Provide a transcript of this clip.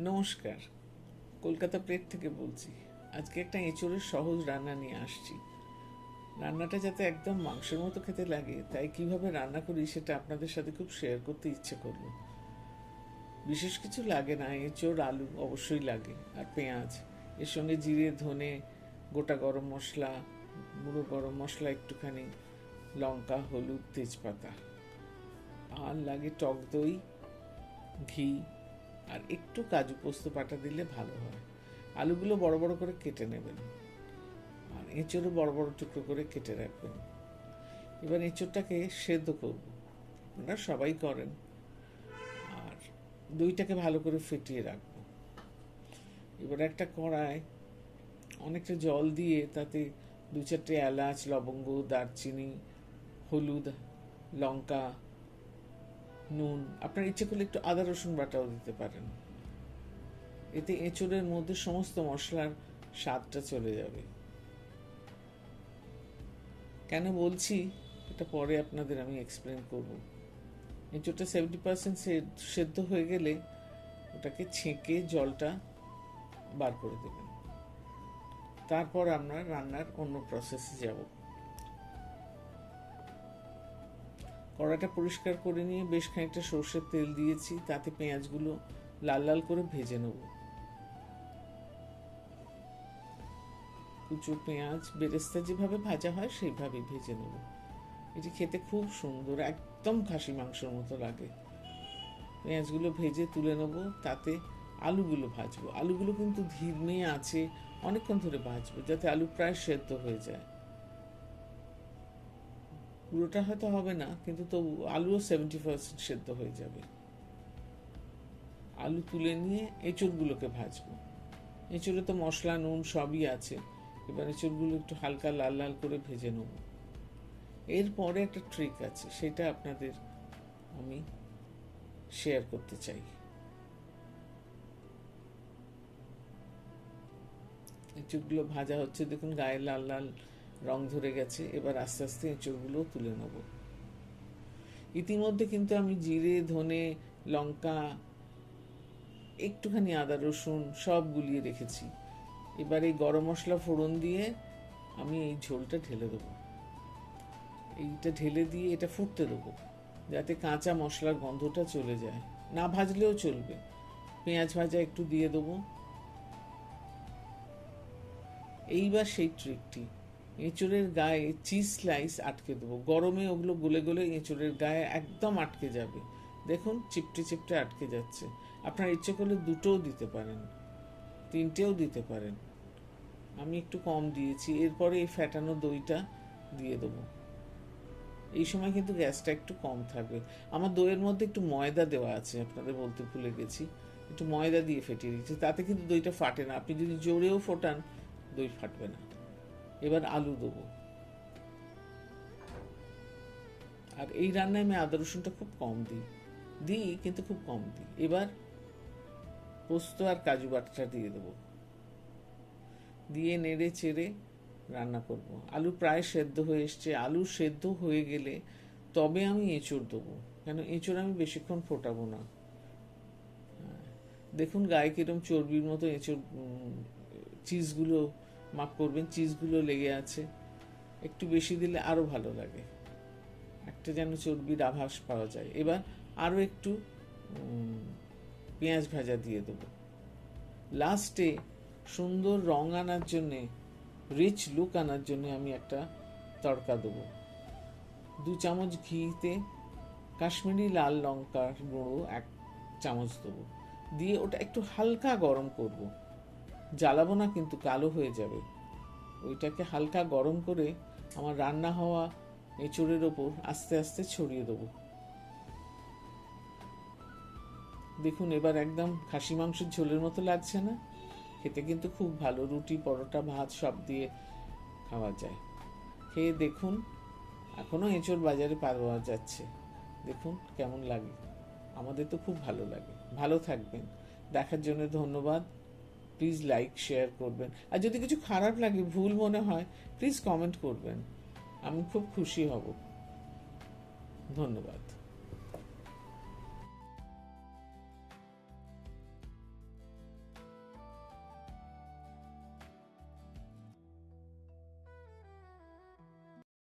নমস্কার, কলকাতা প্লেট থেকে বলছি। আজকে একটা এঁচোড়ের সহজ রান্না নিয়ে আসছি। রান্নাটা যাতে একদম মাংসের মতো খেতে লাগে, তাই কিভাবে রান্না করি সেটা আপনাদের সাথে খুব শেয়ার করতে ইচ্ছে করলো। বিশেষ কিছু লাগে না, এঁচোড় আলু অবশ্যই লাগে, আর পেঁয়াজ। এর সঙ্গে জিরে, ধনে, গোটা গরম মশলা, গুঁড়ো গরম মশলা একটুখানি, লঙ্কা, হলুদ, তেজপাতা। আর লাগে টক দই, ঘি, আর একটু কাজু পোস্ত বাটা দিলে ভালো হয়। আলুগুলো বড় বড় করে কেটে নেবেন, আর এঁচোড়ও বড় বড় টুকরো করে কেটে রাখবেন। এবার এঁচোড়টাকে সেদ্ধ করব, আপনারা সবাই করেন। আর দইটাকে ভালো করে ফেটিয়ে রাখবো। এবার একটা কড়ায় অনেকটা জল দিয়ে তাতে 2-4টে এলাচ, লবঙ্গ, দারচিনি, হলুদ, লঙ্কা, নুন, আপনার ইচ্ছে করলে একটু আদা রসুন বাটাও দিতে পারেন। এতে এঁচোড়ের মধ্যে সমস্ত মশলার স্বাদটা চলে যাবে। কেন বলছি এটা পরে আপনাদের আমি এক্সপ্লেন করব। এঁচোড়টা 70% সেদ্ধ হয়ে গেলে ওটাকে ছেঁকে জলটা বার করে দেবেন। তারপর আমরা রান্নার অন্য প্রসেসে যাব। কড়াটা পরিষ্কার করে নিয়ে বেশ খানিকটা সর্ষের তেল দিয়েছি, তাতে পেঁয়াজগুলো লাল লাল করে ভেজে নেব। কুচো পেঁয়াজ বেরেস্তা যেভাবে ভাজা হয় সেইভাবেই ভেজে নেব। এটি খেতে খুব সুন্দর, একদম খাসি মাংসের মতো লাগে। পেঁয়াজগুলো ভেজে তুলে নেব, তাতে আলুগুলো ভাজবো। আলুগুলো কিন্তু ধিমে আছে অনেকক্ষণ ধরে ভাজবো, যাতে আলু প্রায় সেদ্ধ হয়ে যায়। পুরোটা হয়তো হবে না, কিন্তু তবু আলুও 70% সেদ্ধ হয়ে যাবে। আলু তুলে নিয়ে এঁচড়গুলোকে ভাজবো। এঁচড়ে তো মশলা, নুন সবই আছে। এবার এঁচড়গুলো একটু হালকা লাল লাল করে ভেজে নেব। এরপরে একটা ট্রিক আছে, সেটা আপনাদের আমি শেয়ার করতে চাই। এঁচড়গুলো ভাজা হচ্ছে, দেখুন গায়ে লাল লাল রং ধরে গেছে। এবার আস্তে আস্তে এঁচড়গুলো তুলে নেব। ইতিমধ্যে কিন্তু আমি জিরে, ধনে, লঙ্কা, একটুখানি আদা রসুন সব গুলিয়ে রেখেছি। এবার এই গরম মশলা ফোড়ন দিয়ে আমি এই ঝোলটা ঢেলে দেবো। এইটা ঢেলে দিয়ে এটা ফুটতে দেবো, যাতে কাঁচা মশলার গন্ধটা চলে যায়। না ভাজলেও চলবে। পেঁয়াজ ভাজা একটু দিয়ে দেবো। এইবার সেই ট্রিকটি, এঁচড়ের গায়ে চিজ স্লাইস আটকে দেবো। গরমে ওগুলো গলে গলে এঁচড়ের গায়ে একদম আটকে যাবে। দেখুন চিপটে চিপটে আটকে যাচ্ছে। আপনার ইচ্ছে করলে 2টোও দিতে পারেন, 3টেও দিতে পারেন। আমি একটু কম দিয়েছি। এরপরে এই ফ্যাটানো দইটা দিয়ে দেবো। এই সময় কিন্তু গ্যাসটা একটু কম থাকবে। আমার দইয়ের মধ্যে একটু ময়দা দেওয়া আছে, আপনাদের বলতে ভুলে গেছি। একটু ময়দা দিয়ে ফেটিয়ে দিচ্ছি, তাতে কিন্তু দইটা ফাটে না। আপনি যদি জোরেও ফোটান, দই ফাটবে না। এবার আলু দেবো। আর এই রান্নায় আমি আদা রসুনটা খুব কম দিই, কিন্তু খুব কম দিই। এবার পোস্ত আর কাজু বাটাটা দিয়ে দেবো, দিয়ে নেড়ে চেড়ে রান্না করব। আলু প্রায় সেদ্ধ হয়ে এসছে। আলু সেদ্ধ হয়ে গেলে তবে আমি এঁচড় দেবো, কেন এঁচড় আমি বেশিক্ষণ ফোটাবো না। দেখুন গায়ে কিরম চর্বির মতো এঁচড়, চিজগুলো মাপ করবেন, চিজগুলো লেগে আছে। একটু বেশি দিলে আরও ভালো লাগে, একটা যেন চর্বির আভাস পাওয়া যায়। এবার আরও একটু পেঁয়াজ ভাজা দিয়ে দেবো। লাস্টে সুন্দর রং আনার জন্যে, রিচ লুক আনার জন্য আমি একটা তড়কা দেবো। 2 চামচ ঘিতে কাশ্মীরি লাল লঙ্কার গুঁড়ো 1 চামচ দেবো। দিয়ে ওটা একটু হালকা গরম করব, জ্বালাবো না কিন্তু কালো হয়ে যাবে। ওইটাকে হালকা গরম করে আমার রান্না হওয়া এঁচড়ের ওপর আস্তে আস্তে ছড়িয়ে দেবো। দেখুন এবার একদম খাসি মাংসের ঝোলের মতো লাগছে না? খেতে কিন্তু খুব ভালো, রুটি, পরোটা, ভাত সব দিয়ে খাওয়া যায়। খেয়ে দেখুন। এখনও এঁচড় বাজারে পাওয়া যাচ্ছে, দেখুন কেমন লাগে। আমাদের তো খুব ভালো লাগে। ভালো থাকবেন। দেখার জন্য ধন্যবাদ। প্লিজ লাইক শেয়ার করবেন, আর যদি কিছু খারাপ লাগে, ভুল মনে হয়, প্লিজ কমেন্ট করবেন। আমি খুব খুশি হব। ধন্যবাদ।